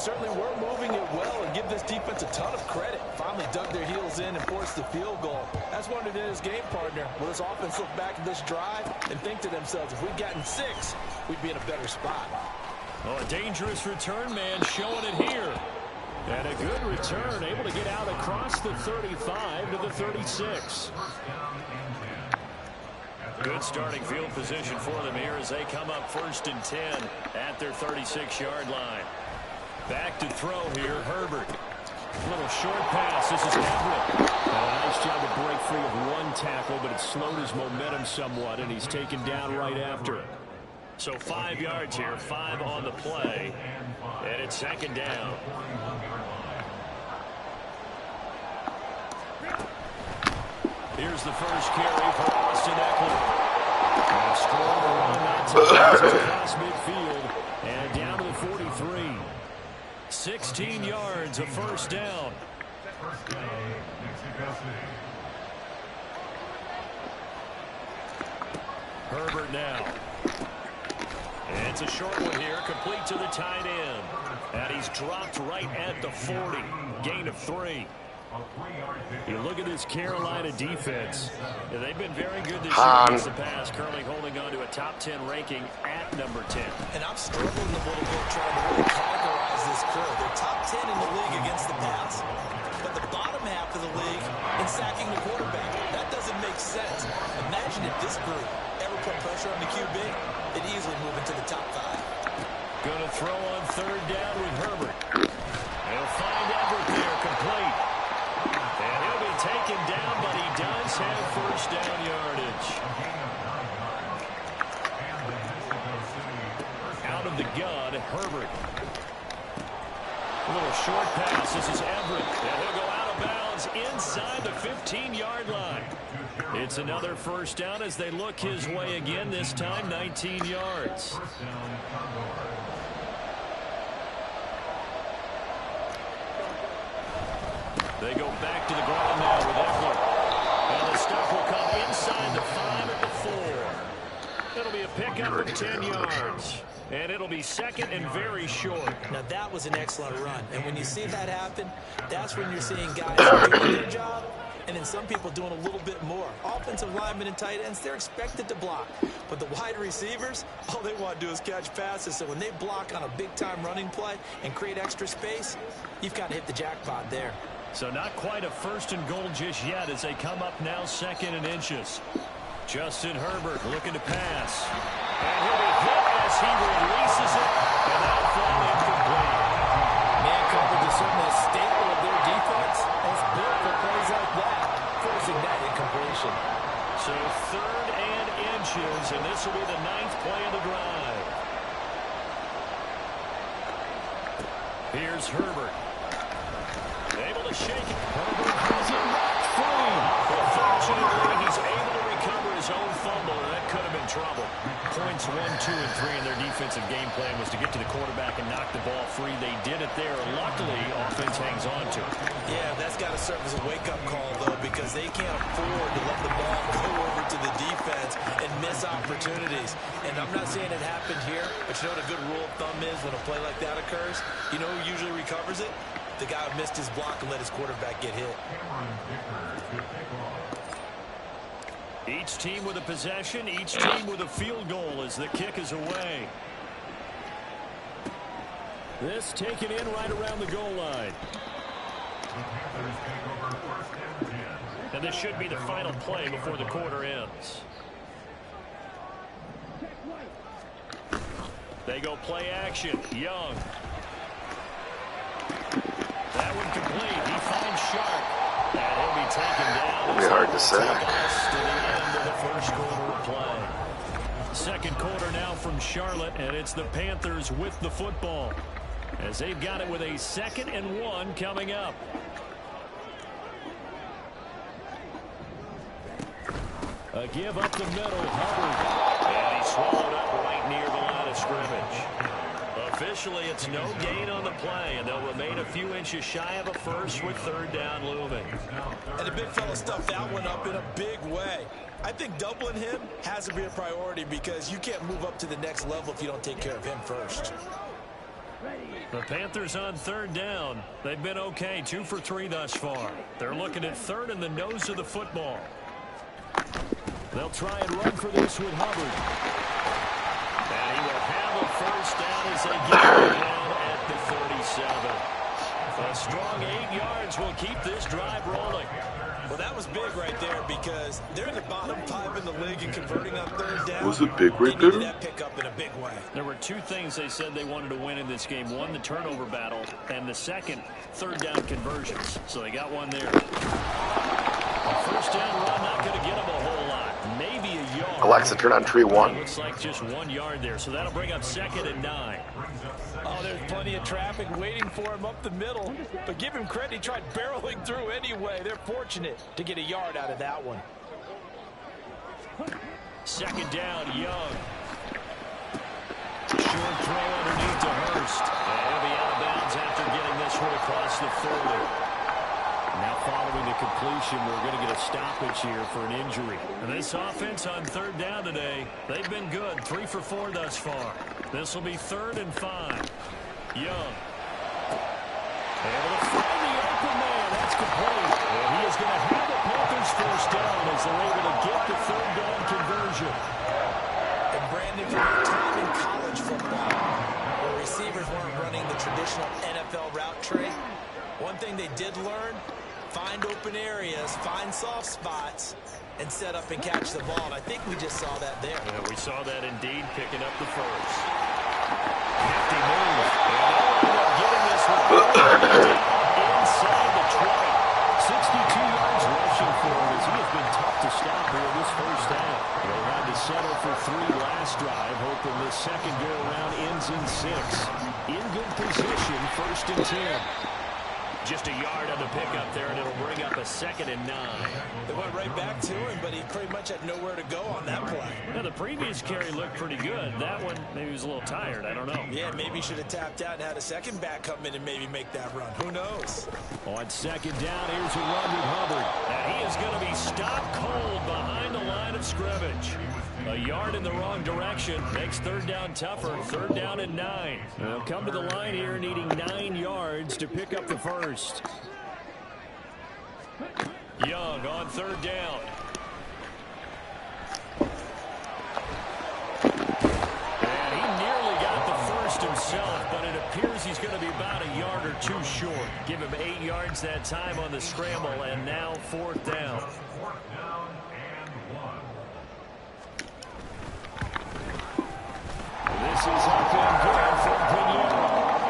certainly were moving it well, and give this defense a ton of credit. Finally dug their heels in and forced the field goal. That's wondered in his game partner. Will this offense look back at this drive and think to themselves, if we'd gotten 6, we'd be in a better spot. Oh, a dangerous return man showing it here. And a good return, able to get out across the 35 to the 36. Good starting field position for them here as they come up 1st and 10 at their 36-yard line. Back to throw here, Herbert. Little short pass. This is Everett. A nice job to break free of one tackle, but it slowed his momentum somewhat, and he's taken down right after. So 5 yards here, 5 on the play, and it's 2nd down. Here's the first carry for Austin Eckler. And scored a run that time across midfield and down to the 43. 16 yards, a 1st down. Herbert now. It's a short one here, complete to the tight end. And he's dropped right at the 40. Gain of 3. You look at this Carolina defense. Yeah, they've been very good this year against the pass, currently holding on to a top 10 ranking at number 10. And I'm struggling a little bit trying to really categorize this crew. They're top 10 in the league against the pass, but the bottom half of the league in sacking the quarterback. That doesn't make sense. Imagine if this group ever put pressure on the QB, they'd easily move into the top 5. Going to throw on 3rd down with Herbert. He'll find Everett there, complete. And he'll be taken down, but he does have 1st down yardage. Out of the gun, Herbert. A little short pass. This is Everett. And he'll go out of bounds inside the 15-yard line. It's another 1st down as they look his way again, this time 19 yards. They go back to the ground now with Eckler. And the stop will come inside the 5 at the 4. It'll be a pickup of 10 yards. And it'll be 2nd and very short. Now, that was an excellent run. And when you see that happen, that's when you're seeing guys doing their job, and then some people doing a little bit more. Offensive linemen and tight ends, they're expected to block. But the wide receivers, all they want to do is catch passes. So when they block on a big-time running play and create extra space, you've got to hit the jackpot there. So not quite a 1st and goal just yet as they come up now 2nd and inches. Justin Herbert looking to pass. And he'll be hit as he releases it. And that'll fall incomplete. Man coverage is certainly a staple of their defense. It's built for plays like that, forcing that incompletion. So 3rd and inches, and this will be the 9th play of the drive. Here's Herbert. Able to shake it. Herbert has it knocked free. But fortunately, he's able to recover his own fumble, and that could have been trouble. Points 1, 2, and 3 in their defensive game plan was to get to the quarterback and knock the ball free. They did it there. Luckily, offense hangs on to it. Yeah, that's got to serve as a wake-up call, though, because they can't afford to let the ball go over to the defense and miss opportunities. And I'm not saying it happened here, but you know what a good rule of thumb is when a play like that occurs? You know who usually recovers it? The guy who missed his block and let his quarterback get hit. Each team with a possession, each team with a field goal as the kick is away. This taken in right around the goal line. And this should be the final play before the quarter ends. They go play action. Young. That one complete. He finds Sharp. And he'll be taken down. It'll be hard to sack. To the end of the first quarter of play. 2nd quarter now from Charlotte, and it's the Panthers with the football as they've got it with a 2nd and 1 coming up. A give up the middle, Hubbard. And he swallowed up right near the line of scrimmage. Officially, it's no gain on the play, and they'll remain a few inches shy of a first with 3rd down looming. And the big fella stuffed that one up in a big way. I think doubling him has to be a priority because you can't move up to the next level if you don't take care of him first. The Panthers on third down. They've been okay, 2 for 3 thus far. They're looking at third in the nose of the football. They'll try and run for this with Hubbard. And he will have a first down as they get it down at the 37. A strong 8 yards will keep this drive rolling. Well, that was big right there because they're in the bottom 5 in the league and converting on third down. Was it big right there? They needed that pickup in a big way. There were 2 things they said they wanted to win in this game. One, the turnover battle, and the second, third down conversions. So they got one there. A first down run, not going to get them a whole lot. Maybe a yard. Alexa, turn on tree 1. Looks like just 1 yard there, so that'll bring up 2nd and 9. Oh, there's plenty of traffic waiting for him up the middle. But give him credit, he tried barreling through anyway. They're fortunate to get a yard out of that one. 2nd down, Young. Short throw underneath to Hurst. And he'll be out of bounds after getting this one across the 40. Now following the completion, we're going to get a stoppage here for an injury. And this offense on third down today, they've been good. 3 for 4 thus far. This will be 3rd and 5. Young. Able to find the open man. That's complete. And he is going to have the Panthers first down as they're able to get the third down conversion. And Brandon, from your time in college football, where receivers weren't running the traditional NFL route tree, one thing they did learn, find open areas, find soft spots, and set up and catch the ball. And I think we just saw that there. Yeah, we saw that indeed, picking up the first. Hefty move. And getting this one inside the 20. 62 yards rushing for him as he has been tough to stop here this first half. They had to settle for 3 last drive, hoping this second go-around ends in 6. In good position, 1st and 10. Just a yard on the pickup there, and it'll bring up a 2nd and 9. They went right back to him, but he pretty much had nowhere to go on that play. Now, the previous carry looked pretty good. That one, maybe he was a little tired. I don't know. Yeah, maybe he should have tapped out and had a second back come in and maybe make that run. Who knows? On 2nd down, here's a run with Hubbard. And he is going to be stopped cold behind the line of scrimmage. A yard in the wrong direction makes third down tougher. 3rd down and 9. They'll come to the line here needing 9 yards to pick up the first. Young on 3rd down. And he nearly got the first himself, but it appears he's going to be about a yard or 2 short. Give him 8 yards that time on the scramble, and now 4th down. This is up and good for Pinion.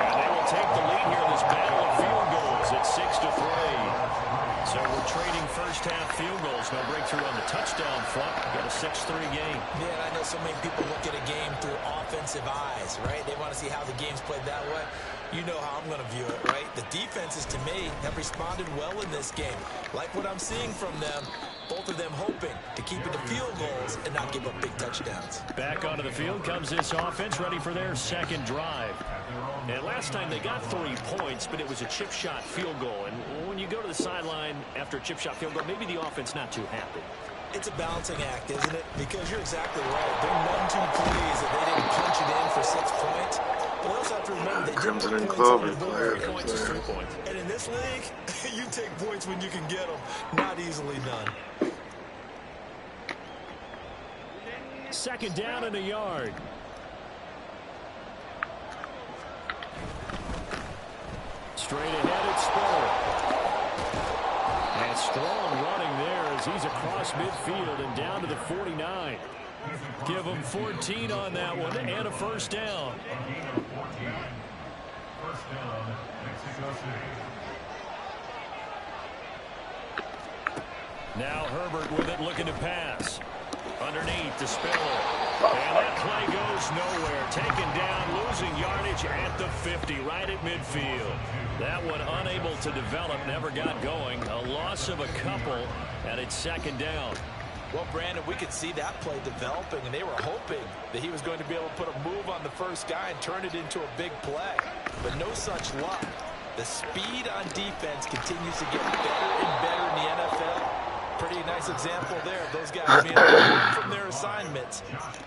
And they will take the lead here in this battle of field goals at 6-3. So we're trading first half field goals. No breakthrough on the touchdown front. Got a 6-3 game. Yeah, and I know so many people look at a game through offensive eyes, right? They want to see how the game's played that way. You know how I'm going to view it, right? The defenses, to me, have responded well in this game. Like what I'm seeing from them, both of them hoping to keep it to field goals and not give up big touchdowns. Back onto the field comes this offense, ready for their second drive. And last time they got 3 points, but it was a chip shot field goal. And when you go to the sideline after a chip shot field goal, maybe the offense not too happy. It's a balancing act, isn't it? Because you're exactly right. They're none too pleased that they didn't punch it in for 6 points. But also have to remember they Crimson did and put Clover points on the players board. Points is there. 3 points. And in this league, you take points when you can get them. Not easily done. 2nd down and a yard. Straight ahead at Spiller. And strong running there as he's across midfield and down to the 49. Give him 14 on that one and a first down. Now Herbert with it, looking to pass. Underneath to Spiller. And that play goes nowhere. Taken down, losing yardage at the 50, right at midfield. That one unable to develop, never got going. A loss of a couple, and it's 2nd down. Well, Brandon, we could see that play developing, and they were hoping that he was going to be able to put a move on the first guy and turn it into a big play. But no such luck. The speed on defense continues to get better and better in the NFL. Pretty nice example there of those guys being able to learn from their assignments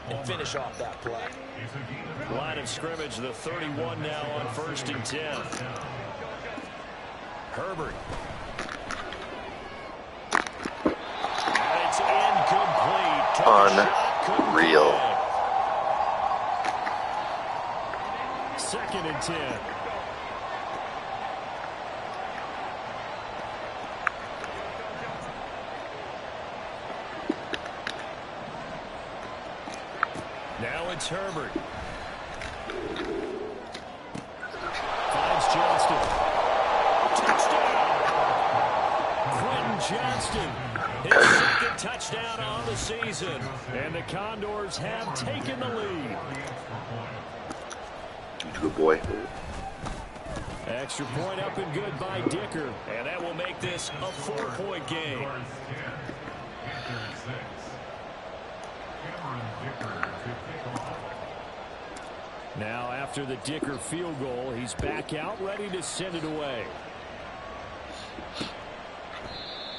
and finish off that play. Line of scrimmage, the 31 now on 1st and 10. Herbert. It's incomplete. Unreal. 2nd and 10. Now it's Herbert. Finds Johnston. Touchdown! Quentin Johnston. His 2nd touchdown on the season. And the Condors have taken the lead. Good boy. Extra point up and good by Dicker. And that will make this a 4-point game. Now after the Dicker field goal, he's back out ready to send it away.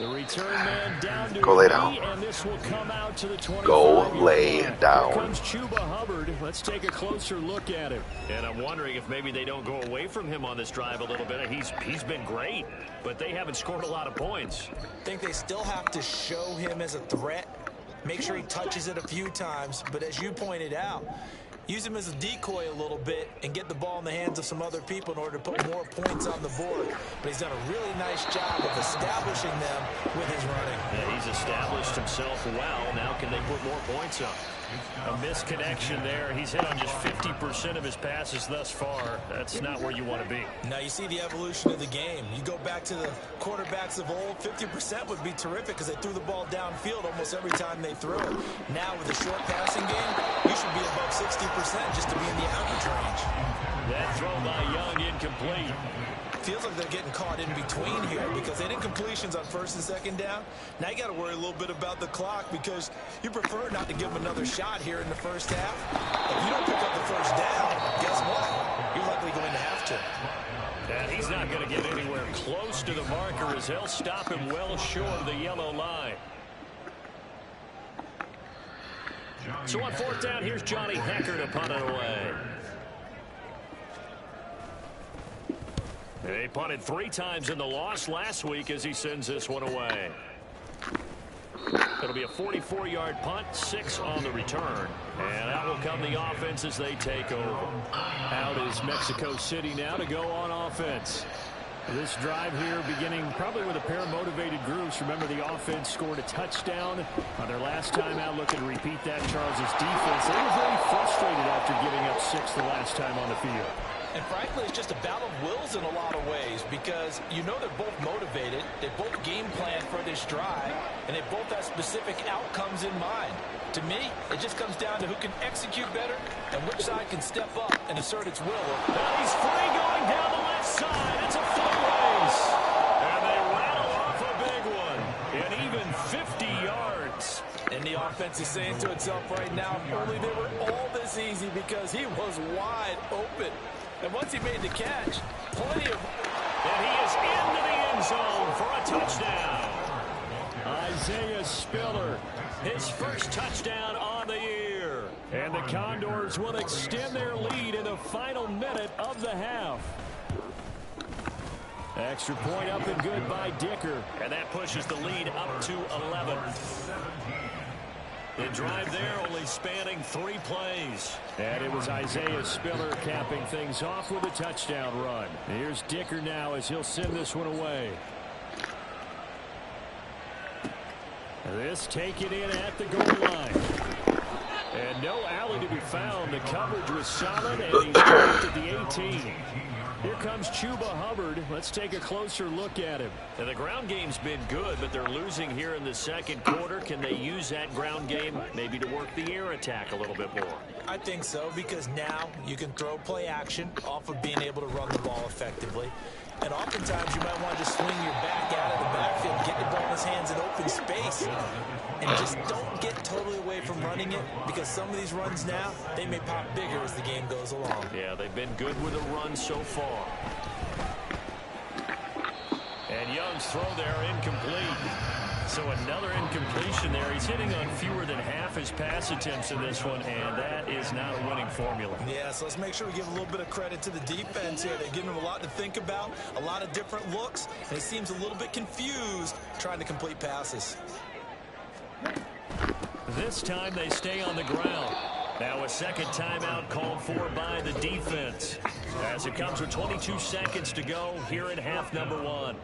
The return man down to Go lay down. and this will come out to the 25. Go lay down. Here comes Chuba Hubbard. Let's take a closer look at him. And I'm wondering if maybe they don't go away from him on this drive a little bit. He's been great, but they haven't scored a lot of points. I think they still have to show him as a threat. Make sure he touches it a few times, but as you pointed out, use him as a decoy a little bit and get the ball in the hands of some other people in order to put more points on the board. But he's done a really nice job of establishing them with his running. Yeah, he's established himself well. Now can they put more points up? A misconnection there. He's hit on just 50% of his passes thus far. That's not where you want to be. Now you see the evolution of the game. You go back to the quarterbacks of old, 50% would be terrific because they threw the ball downfield almost every time they threw it. Now with a short passing game, you should be above 60% just to be in the average range. That throw by Young incomplete. Feels like they're getting caught in between here because they did completions on 1st and 2nd down. Now you got to worry a little bit about the clock because you prefer not to give them another shot here in the 1st half. If you don't pick up the 1st down, guess what? You're likely going to have to. And he's not going to get anywhere close to the marker as they'll stop him well short of the yellow line. So on 4th down, here's Johnny Hecker to punt it away. They punted 3 times in the loss last week as he sends this one away. It'll be a 44-yard punt, 6 on the return. And out will come the offense as they take over. Out is Mexico City now to go on offense. This drive here beginning probably with a pair of motivated groups. Remember, the offense scored a touchdown on their last time out. Looking to repeat that. Charles' defense, they were very frustrated after giving up 6 the last time on the field. And frankly, it's just a battle of wills in a lot of ways because you know they're both motivated, they both game plan for this drive, and they both have specific outcomes in mind. To me, it just comes down to who can execute better and which side can step up and assert its will. Now he's free going down the left side. It's a foot race. And they rattle off a big one. And even 50 yards. And the offense is saying to itself right now, if only they were all this easy because he was wide open. And once he made the catch, plenty of... And he is into the end zone for a touchdown. Isaiah Spiller, his first touchdown on the year. And the Condors will extend their lead in the final minute of the half. Extra point up and good by Dicker. And that pushes the lead up to 11. The drive there only spanning 3 plays. And it was Isaiah Spiller capping things off with a touchdown run. Here's Dicker now as he'll send this one away. This taken in at the goal line. And no alley to be found. The coverage was solid, and he's back at the 18. Here comes Chuba Hubbard. Let's take a closer look at him. And the ground game's been good, but they're losing here in the 2nd quarter. Can they use that ground game maybe to work the air attack a little bit more? I think so, because now you can throw play action off of being able to run the ball effectively. And oftentimes you might want to just swing your back out of the backfield, get the ball in his hands in open space, and just don't get totally away from running it, because some of these runs now, they may pop bigger as the game goes along. Yeah, they've been good with a run so far. And Young's throw there incomplete. So another incompletion there. He's hitting on fewer than half his pass attempts in this one, and that is not a winning formula. Yeah, so let's make sure we give a little bit of credit to the defense here. They're giving him a lot to think about, a lot of different looks, and he seems a little bit confused trying to complete passes. This time they stay on the ground. Now a second timeout called for by the defense, as it comes with 22 seconds to go here in half number 1.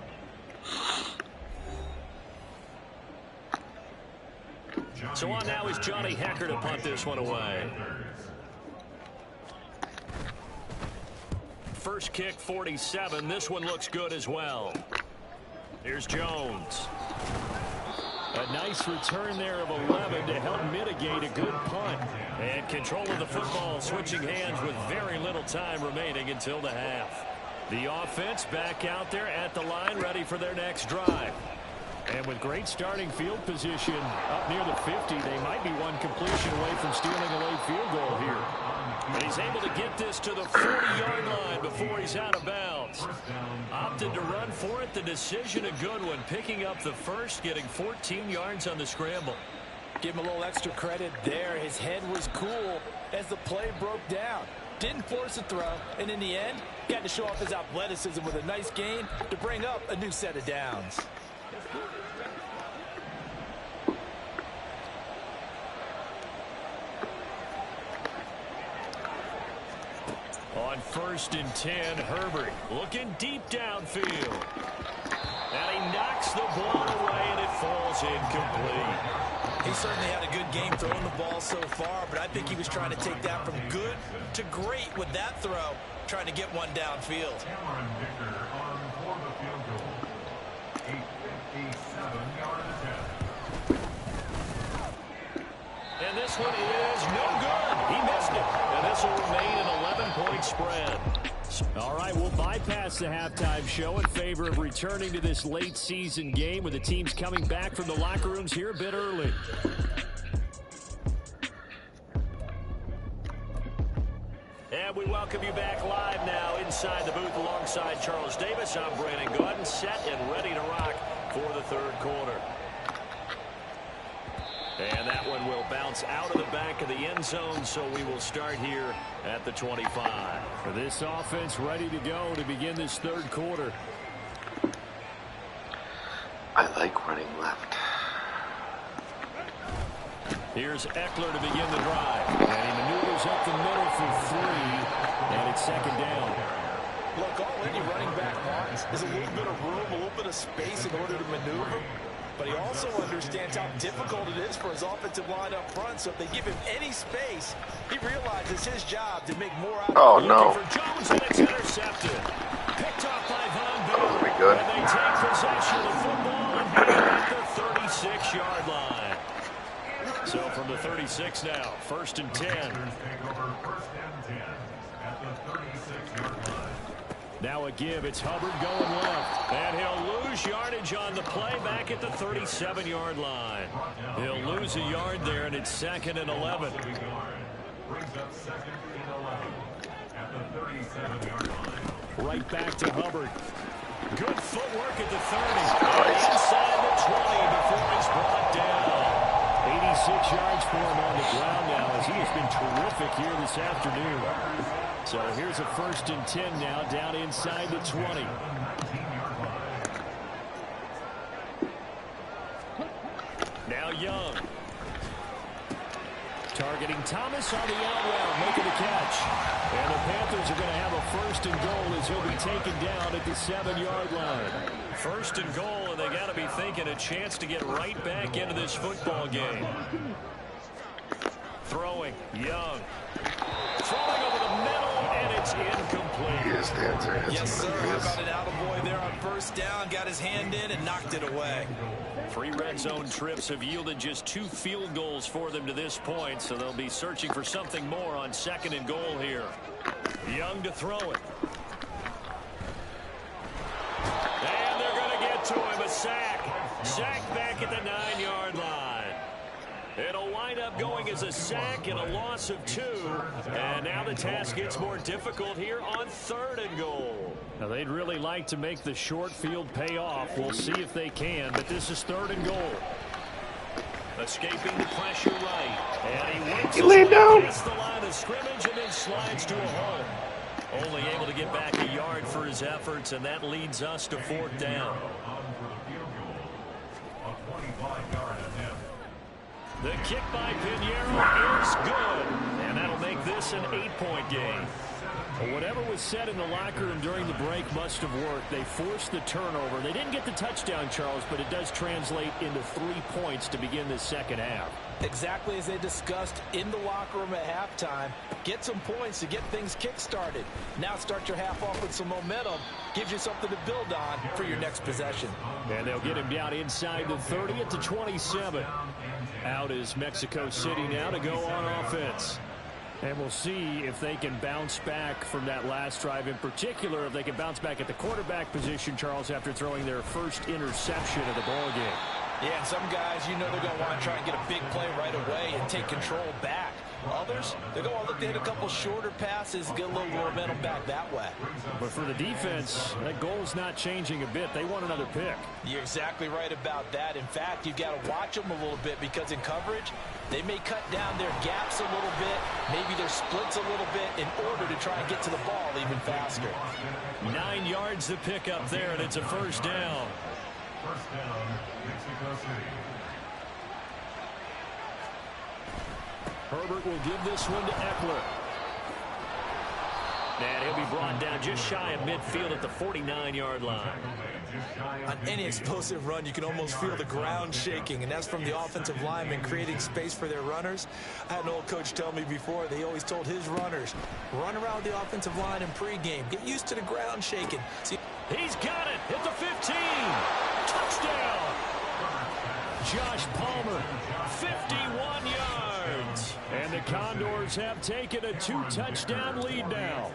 So on now is Johnny Hecker to punt this one away. First kick, 47. This one looks good as well. Here's Jones. A nice return there of 11 to help mitigate a good punt. And control of the football, switching hands with very little time remaining until the half. The offense back out there at the line, ready for their next drive. And with great starting field position up near the 50, they might be one completion away from stealing a late field goal here. But he's able to get this to the 40-yard line before he's out of bounds. Opted to run for it. The decision a good one, picking up the first, getting 14 yards on the scramble. Give him a little extra credit there. His head was cool as the play broke down. Didn't force a throw, and in the end, got to show off his athleticism with a nice gain to bring up a new set of downs. On 1st and 10, Herbert looking deep downfield. And he knocks the ball away, and it falls incomplete. He certainly had a good game throwing the ball so far, but I think he was trying to take that from good to great with that throw, trying to get one downfield. And this one is no good. He missed it. And this will remain an 11-point spread. All right, we'll bypass the halftime show in favor of returning to this late season game with the teams coming back from the locker rooms here a bit early. And we welcome you back live now inside the booth alongside Charles Davis. I'm Brandon Gaudin, set and ready to rock for the third quarter. And that one will bounce out of the back of the end zone, so we will start here at the 25. For this offense ready to go to begin this third quarter. I like running left. Here's Eckler to begin the drive. And he maneuvers up the middle for 3, and it's second down. Look, all any running back wants is a little bit of room, a little bit of space in order to maneuver. But he also understands how difficult it is for his offensive line up front. So if they give him any space, he realizes his job to make more out of it. Oh, no. For Jones, and it's intercepted. Picked off by Von That was pretty good. And they take possession of the football and hit it at the 36-yard line. So from the 36 now, 1st and 10. Now a give, it's Hubbard going left. And he'll lose yardage on the play back at the 37-yard line. He'll lose a yard there, and it's 2nd and 11. Right back to Hubbard. Good footwork at the 30. Inside the 20 before he's brought down. 86 yards for him on the ground now, as he has been terrific here this afternoon. So here's a 1st and 10 now, down inside the 20. Now Young. Targeting Thomas on the out route, making the catch. And the Panthers are going to have a 1st and goal as he'll be taken down at the 7-yard line. 1st and goal, and they got to be thinking a chance to get right back into this football game. Throwing, Young. Throwing over the middle, and it's incomplete. He is the answer. Yes, sir. How about an attaboy there on 1st down? Got his hand in and knocked it away. 3 red zone trips have yielded just 2 field goals for them to this point, so they'll be searching for something more on 2nd and goal here. Young to throw it. And they're going to get to him, a sack. Sack back at the 9-yard line. It'll wind up going as is a sack and a loss of 2. And now the task gets more difficult here on 3rd and goal. Now, they'd really like to make the short field pay off. We'll see if they can, but this is 3rd and goal. Escaping the pressure right. And he works He laid down. past the line of scrimmage and then slides to a hole. Only able to get back a yard for his efforts, and that leads us to 4th down. The kick by Pinheiro is good, and that'll make this an 8-point game. Well, whatever was said in the locker room during the break must have worked. They forced the turnover. They didn't get the touchdown, Charles, but it does translate into 3 points to begin this second half. Exactly as they discussed in the locker room at halftime. Get some points to get things kick-started. Now start your half off with some momentum. Gives you something to build on for your next possession. And they'll get him down inside the 30 at the 27. Out is Mexico City now to go on offense. And we'll see if they can bounce back from that last drive. In particular, if they can bounce back at the quarterback position, Charles, after throwing their first interception of the ballgame. Yeah, and some guys, you know they're going to want to try and get a big play right away and take control back. Others, they're going to look to hit a couple shorter passes, get a little momentum back that way. But for the defense, that goal is not changing a bit. They want another pick. You're exactly right about that. In fact, you've got to watch them a little bit because in coverage, they may cut down their gaps a little bit, maybe their splits a little bit in order to try and get to the ball even faster. 9 yards to pick up there, and it's a 1st down. First down, Mexico City. Herbert will give this one to Eckler. And he'll be brought down just shy of midfield at the 49-yard line. On any explosive run, you can almost feel the ground shaking, and that's from the offensive linemen creating space for their runners. I had an old coach tell me before, they always told his runners, run around the offensive line in pregame. Get used to the ground shaking. See, he's got it at the 15. Touchdown. Josh Palmer, 51 yards. And the Condors have taken a 2-touchdown lead now.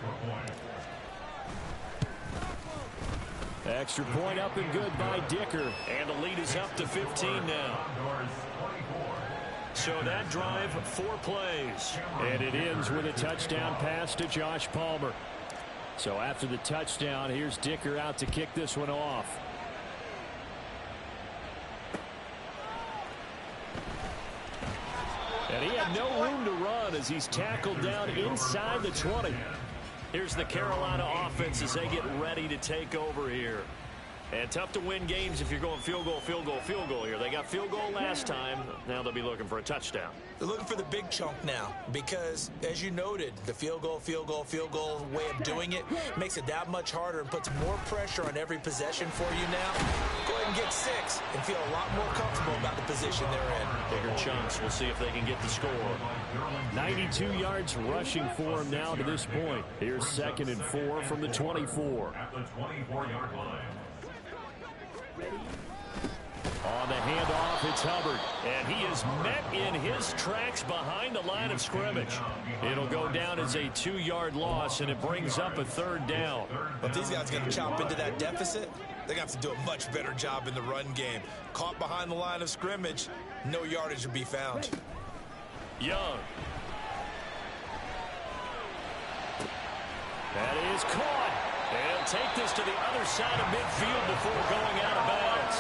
Extra point up and good by Dicker. And the lead is up to 15 now. So that drive, 4 plays. And it ends with a touchdown pass to Josh Palmer. So after the touchdown, here's Dicker out to kick this one off. And he had no room to run as he's tackled down inside the 20. Here's the Carolina offense as they get ready to take over here. And tough to win games if you're going field goal, field goal, field goal here. They got field goal last time. Now they'll be looking for a touchdown. they're looking for the big chunk now because, as you noted, the field goal way of doing it makes it that much harder and puts more pressure on every possession for you now. Go ahead and get 6 and feel a lot more comfortable about the position they're in. Bigger chunks. We'll see if they can get the score. 92 yards rushing for him now to this point. Here's 2nd and 4 from the 24. At the 24-yard line. On the handoff, it's Hubbard. And he is met in his tracks behind the line of scrimmage. It'll go down as a 2-yard loss, and it brings up a 3rd down. But if these guys are going to chop into that deficit, they're going to have to do a much better job in the run game. Caught behind the line of scrimmage, no yardage will be found. Young. That is caught. And take this to the other side of midfield before going out of bounds.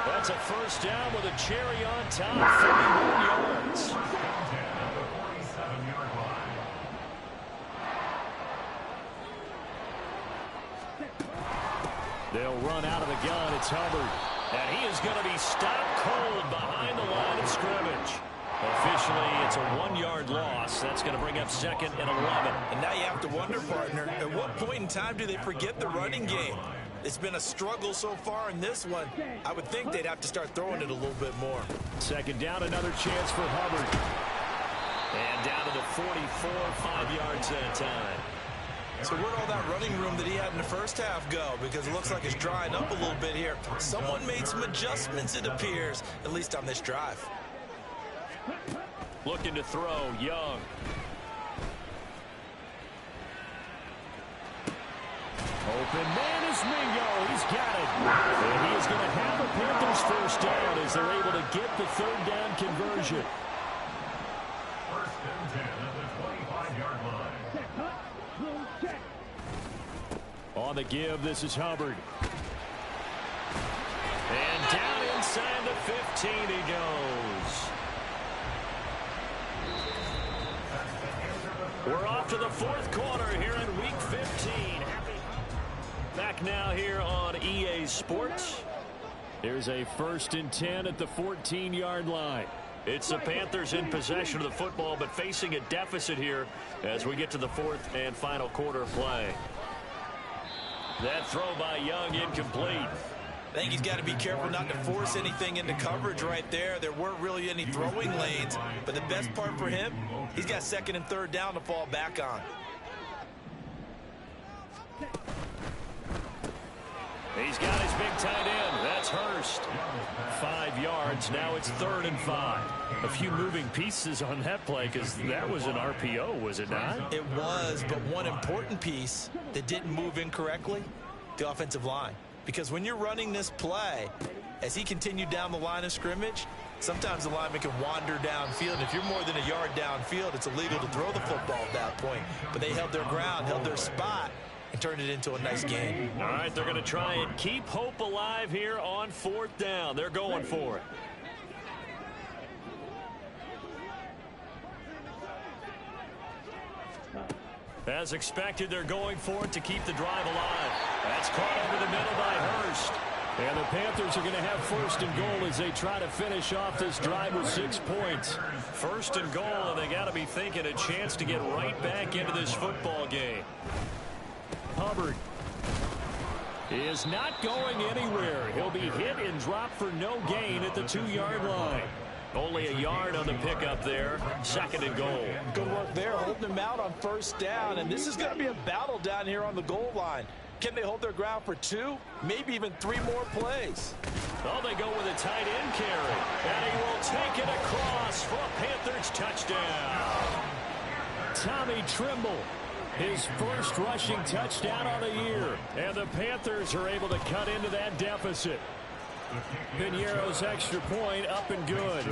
That's a 1st down with a cherry on top, 31 yards. They'll run out of the gun. It's Hubbard. And he is going to be stopped cold behind the line of scrimmage. Officially, it's a 1-yard loss. That's going to bring up 2nd and 11. And now you have to wonder, partner, at what point in time do they forget the running game? It's been a struggle so far in this one. I would think they'd have to start throwing it a little bit more. 2nd down, another chance for Hubbard. And down to the 44, 5 yards that time. So where'd all that running room that he had in the first half go? Because it looks like it's drying up a little bit here. Someone made some adjustments, it appears, at least on this drive. Looking to throw, Young. Open man is Mingo. He's got it. And he is going to have a Panthers 1st down as they're able to get the 3rd down conversion. on the give. This is Hubbard. And down inside the 15 he goes. We're off to the fourth quarter here in Week 15. Back now here on EA Sports. Here's a 1st and 10 at the 14-yard line. It's the Panthers in possession of the football, but facing a deficit here as we get to the fourth and final quarter of play. That throw by Young incomplete. I think he's got to be careful not to force anything into coverage right there. There weren't really any throwing lanes, but the best part for him, he's got 2nd and 3rd down to fall back on. He's got his big tight end. That's Hurst. 5 yards. Now it's 3rd and 5. A few moving pieces on that play because that was an RPO, was it not? It was, but one important piece that didn't move incorrectly, the offensive line. Because when you're running this play, as he continued down the line of scrimmage, sometimes the lineman can wander downfield. If you're more than a yard downfield, it's illegal to throw the football at that point. But they held their ground, held their spot, and turned it into a nice game. All right, they're going to try and keep hope alive here on 4th down. They're going for it. As expected, they're going for it to keep the drive alive. That's caught over the middle by Hurst. And the Panthers are going to have 1st and goal as they try to finish off this drive with 6 points. 1st and goal, and they got to be thinking a chance to get right back into this football game. Hubbard is not going anywhere. He'll be hit and dropped for no gain at the 2-yard line. Only a yard on the pickup there. 2nd and goal. Good work there, holding him out on 1st down. And this is going to be a battle down here on the goal line. Can they hold their ground for 2, maybe even 3 more plays? Oh, they go with a tight end carry. And he will take it across for a Panthers touchdown. Tommy Trimble, his 1st rushing touchdown on the year. And the Panthers are able to cut into that deficit. Piñeiro's extra point up and good.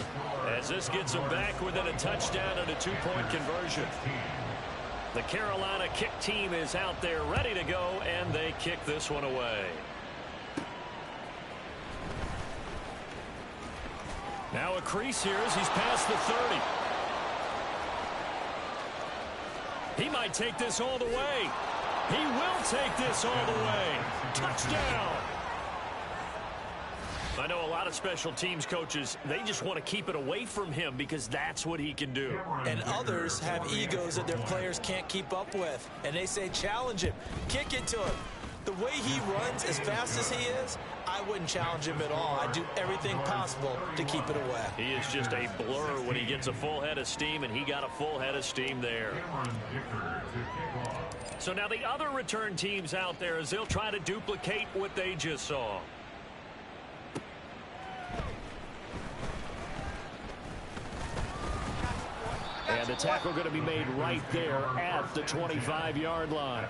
As this gets them back within a touchdown and a 2-point conversion. The Carolina kick team is out there ready to go, and they kick this one away. Now a crease here as he's past the 30. He might take this all the way. He will take this all the way. Touchdown. I know a lot of special teams coaches, they just want to keep it away from him because that's what he can do. And others have egos that their players can't keep up with. And they say, challenge him, kick it to him. The way he runs as fast as he is, I wouldn't challenge him at all. I'd do everything possible to keep it away. He is just a blur when he gets a full head of steam, and he got a full head of steam there. So now the other return teams out there as they'll try to duplicate what they just saw. And the tackle going to be made right there at the 25-yard line.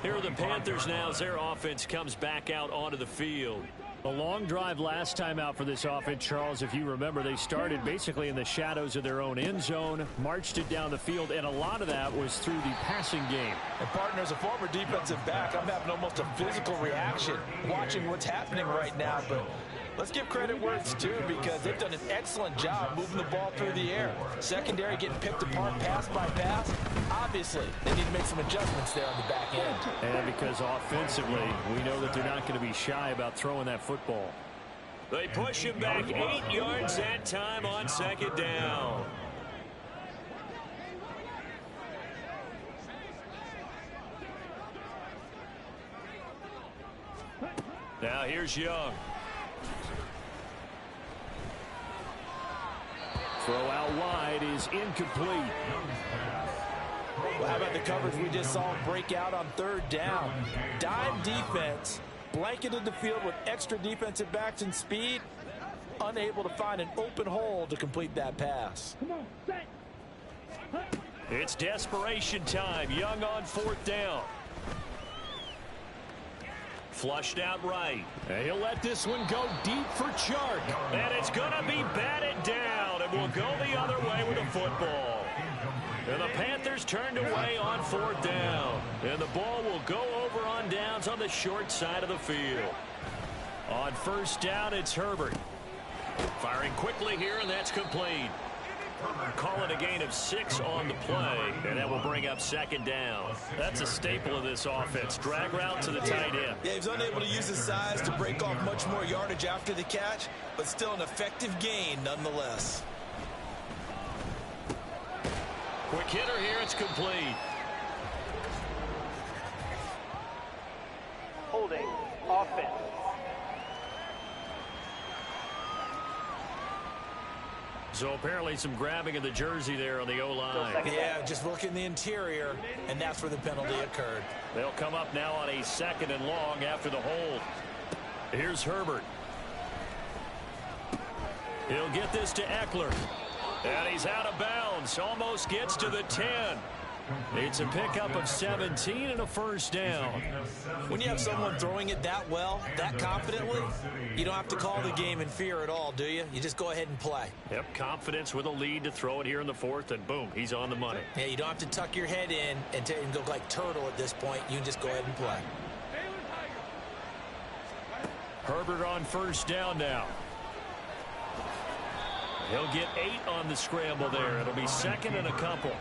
Here are the Panthers now as their offense comes back out onto the field. A long drive last time out for this offense, Charles. If you remember, they started basically in the shadows of their own end zone, marched it down the field, and a lot of that was through the passing game. And partner, as a former defensive back, I'm having almost a physical reaction watching what's happening right now. But let's give credit where it's due because they've done an excellent job moving the ball through the air. Secondary getting picked apart pass by pass. Obviously, they need to make some adjustments there on the back end. And because offensively, we know that they're not going to be shy about throwing that football. They push him back 8 yards that time on 2nd down. Now here's Young. Throw out wide is incomplete. Well, how about the coverage we just saw break out on 3rd down? Dime defense, blanketed the field with extra defensive backs and speed, unable to find an open hole to complete that pass. It's desperation time. Young on 4th down. Flushed out right. And he'll let this one go deep for Chark. And it's going to be batted down, and we'll go the other way with the football. And the Panthers turned away on 4th down. And the ball will go over on downs on the short side of the field. On 1st down, it's Herbert. Firing quickly here, and that's complete. Call it a gain of 6 on the play, and that will bring up 2nd down. That's a staple of this offense. Drag route to the tight end. Yeah, he's unable to use his size to break off much more yardage after the catch, but still an effective gain nonetheless. Quick hitter here, it's complete. Holding offense. So apparently some grabbing of the jersey there on the O-line. Yeah, just look in the interior, and that's where the penalty occurred. They'll come up now on a 2nd and long after the hold. Here's Herbert. He'll get this to Eckler. And he's out of bounds. Almost gets to the 10. It's a pickup of 17 and a 1st down. When you have someone throwing it that well, that confidently, you don't have to call the game in fear at all, do you? You just go ahead and play. Yep, confidence with a lead to throw it here in the 4th, and boom, he's on the money. Yeah, you don't have to tuck your head in and go like turtle at this point. You can just go ahead and play. Herbert on 1st down now. He'll get 8 on the scramble there. It'll be 2nd and a couple.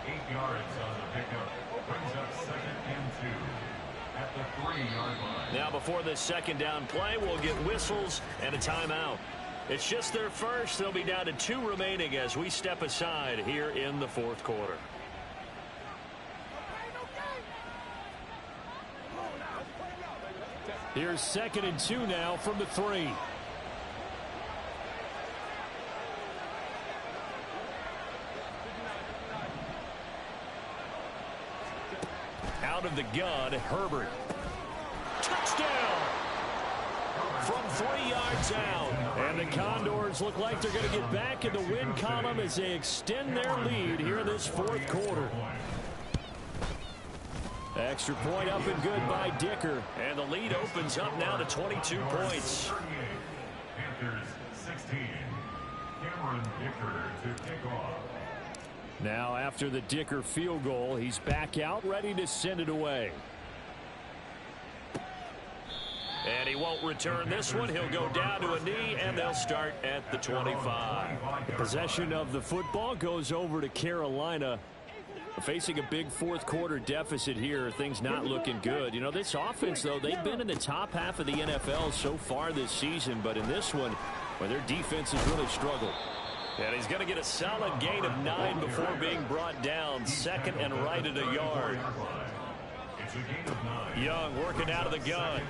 8 yards on the pickup. Brings up 2nd and 2 at the 3-yard line. Now before this 2nd down play, we'll get whistles and a timeout. It's just their first. They'll be down to 2 remaining as we step aside here in the 4th quarter. Here's 2nd and 2 now from the 3. Out of the gun, Herbert. Touchdown! From 3 yards out. And the Condors look like they're going to get back in the win column as they extend their lead here in this 4th quarter. Extra point up and good by Dicker. And the lead opens up now to 22 points. Panthers 16. Cameron Dicker to kick off. Now after the Dicker field goal, he's back out ready to send it away. And he won't return this one. He'll go down to a knee, and they'll start at the 25. The possession of the football goes over to Carolina. Facing a big 4th quarter deficit here, things not looking good. You know, this offense, though, they've been in the top half of the NFL so far this season, but in this one, well, their defense has really struggled. And he's going to get a solid gain of 9 before being brought down. 2nd and right at a yard. Young working out of the gun.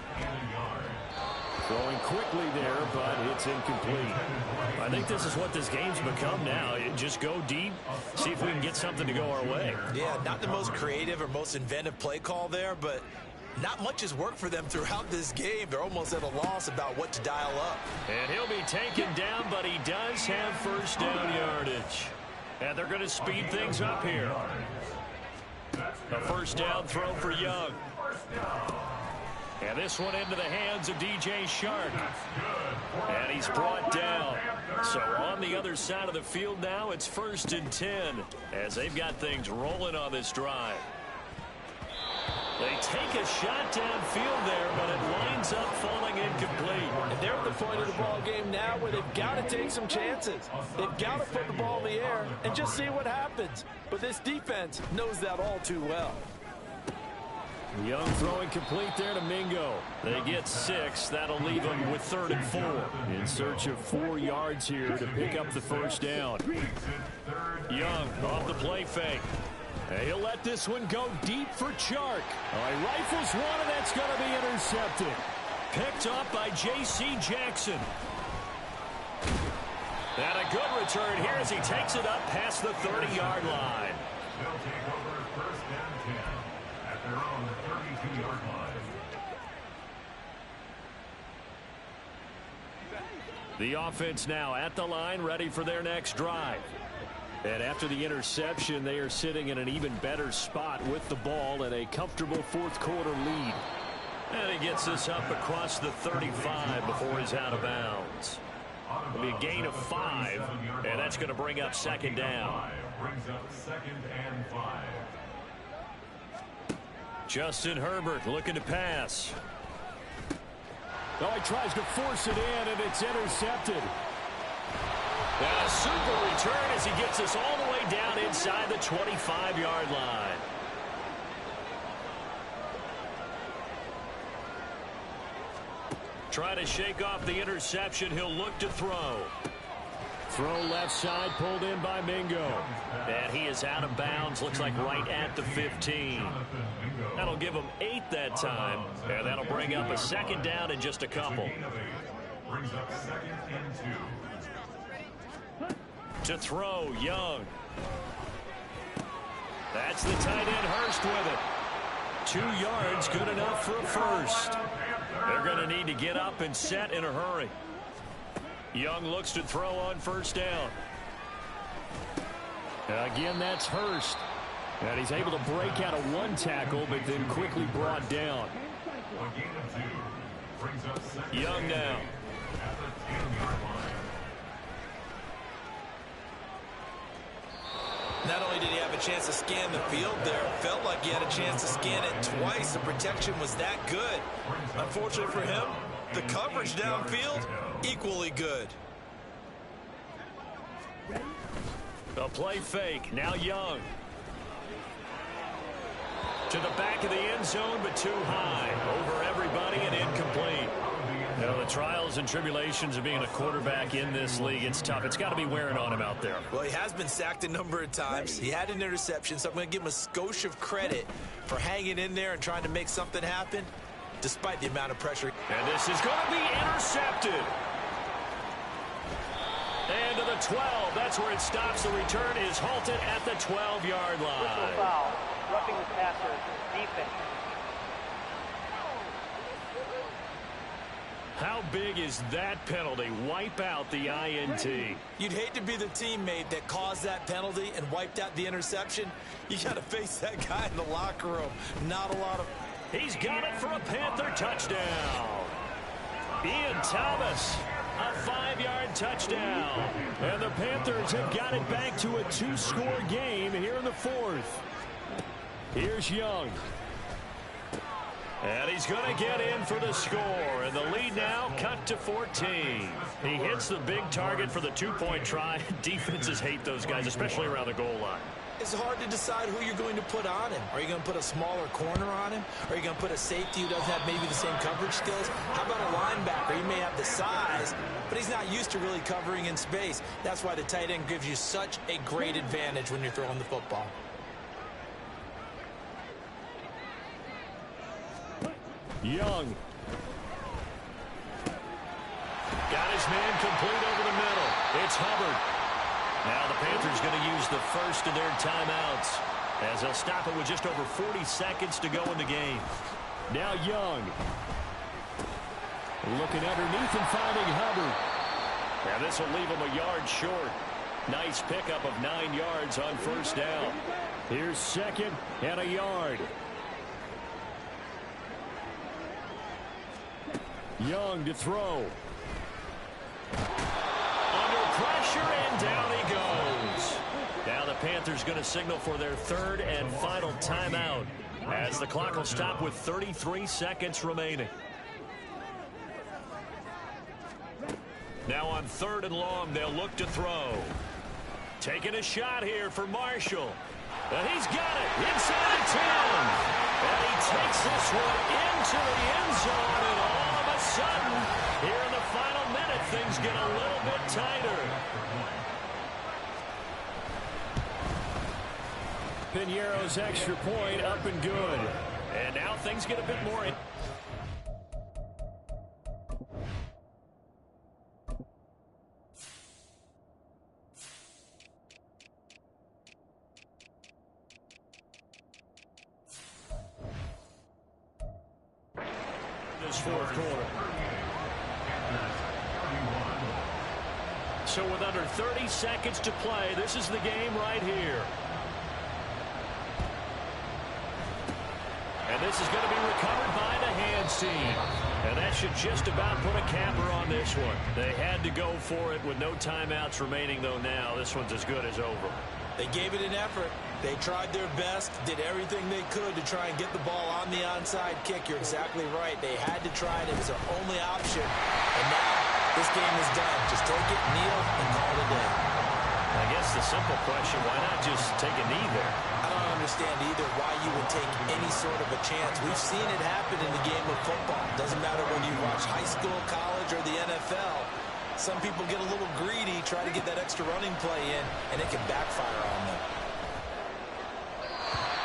Throwing quickly there, but it's incomplete. I think this is what this game's become now. Just go deep, see if we can get something to go our way. Yeah, not the most creative or most inventive play call there, but not much has worked for them throughout this game. They're almost at a loss about what to dial up. And he'll be taken down, but he does have 1st down yardage. And they're going to speed things up here. A 1st down throw for Young. And this one into the hands of DJ Shark. And he's brought down. So on the other side of the field now, it's 1st and 10 as they've got things rolling on this drive. They take a shot downfield there, but it winds up falling incomplete. And they're at the point of the ball game now where they've got to take some chances. They've got to put the ball in the air and just see what happens. But this defense knows that all too well. Young throwing complete there to Mingo. They get 6. That'll leave them with 3rd and 4. In search of 4 yards here to pick up the 1st down. Young off the play fake. He'll let this one go deep for Chark. He rifles one, and that's going to be intercepted. Picked up by J.C. Jackson. And a good return here as he takes it up past the 30-yard line. They'll take over 1st and 10 at their own 32-yard line. The offense now at the line, ready for their next drive. And after the interception, they are sitting in an even better spot with the ball and a comfortable 4th quarter lead. And he gets this up across the 35 before he's out of bounds. It'll be a gain of 5, and that's going to bring up 2nd down. Brings up 2nd and 5. Justin Herbert looking to pass. Oh, he tries to force it in, and it's intercepted. And a super return as he gets us all the way down inside the 25-yard line. Trying to shake off the interception. He'll look to throw. Throw left side, pulled in by Mingo. And he is out of bounds. Looks like right at the 15. That'll give him 8 that time. And that'll bring up a 2nd down in just a couple. Brings up 2nd and 2. To throw, Young. That's the tight end, Hurst, with it. 2 yards, good enough for a first. They're going to need to get up and set in a hurry. Young looks to throw on first down. Again, that's Hurst. And he's able to break out of 1 tackle, but then quickly brought down. A gain of 2. Brings up 2nd. Young now. At the 10-yard line. Not only did he have a chance to scan the field there, it felt like he had a chance to scan it twice. The protection was that good. Unfortunately for him, the coverage downfield, equally good. A play fake. Now Young. To the back of the end zone, but too high. Over everybody and incomplete. You know, the trials and tribulations of being a quarterback in this league, it's tough. It's got to be wearing on him out there. Well, he has been sacked a number of times. He had an interception, so I'm going to give him a skosh of credit for hanging in there and trying to make something happen, despite the amount of pressure. And this is going to be intercepted. And to the 12. That's where it stops. The return is halted at the 12-yard line. Foul. Roughing the passer. Defense. How big is that penalty? Wipe out the INT. You'd hate to be the teammate that caused that penalty and wiped out the interception. You got to face that guy in the locker room. Not a lot of... He's got it for a Panther touchdown. Ian Thomas, a 5-yard touchdown. And the Panthers have got it back to a 2-score game here in the 4th. Here's Young. And he's going to get in for the score. And the lead now cut to 14. He hits the big target for the 2-point try. Defenses hate those guys, especially around the goal line. It's hard to decide who you're going to put on him. Are you going to put a smaller corner on him? Are you going to put a safety who doesn't have maybe the same coverage skills? How about a linebacker? He may have the size, but he's not used to really covering in space. That's why the tight end gives you such a great advantage when you're throwing the football. Young. Got his man complete over the middle. It's Hubbard. Now the Panthers going to use the first of their timeouts as they'll stop it with just over 40 seconds to go in the game. Now Young. Looking underneath and finding Hubbard. And this will leave him a yard short. Nice pickup of 9 yards on first down. Here's 2nd and a yard. Young to throw. Under pressure, and down he goes. Now the Panthers going to signal for their 3rd and final timeout as the clock will stop with 33 seconds remaining. Now on 3rd and long, they'll look to throw. Taking a shot here for Marshall. And he's got it inside the 10. And he takes this one into the end zone, and all of a sudden, here in the final minute, things get a little bit tighter. Piñeiro's extra point up and good. And now things get a bit more... this 4th quarter. So with under 30 seconds to play, this is the game right here. And this is going to be recovered by the hands team. And that should just about put a capper on this one. They had to go for it with no timeouts remaining, though now. This one's as good as over. They gave it an effort. They tried their best, did everything they could to try and get the ball on the onside kick. You're exactly right. They had to try it. It was their only option. And now this game is done. Just take it, kneel, and call it a day. I guess the simple question, why not just take a knee there? I don't understand either why you would take any sort of a chance. We've seen it happen in the game of football. Doesn't matter when you watch high school, college, or the NFL. Some people get a little greedy, try to get that extra running play in, and it can backfire on them.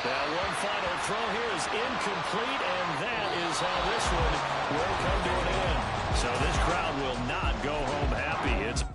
Now one final throw here is incomplete, and that is how this one will come to an end. So this crowd will not go home happy. It's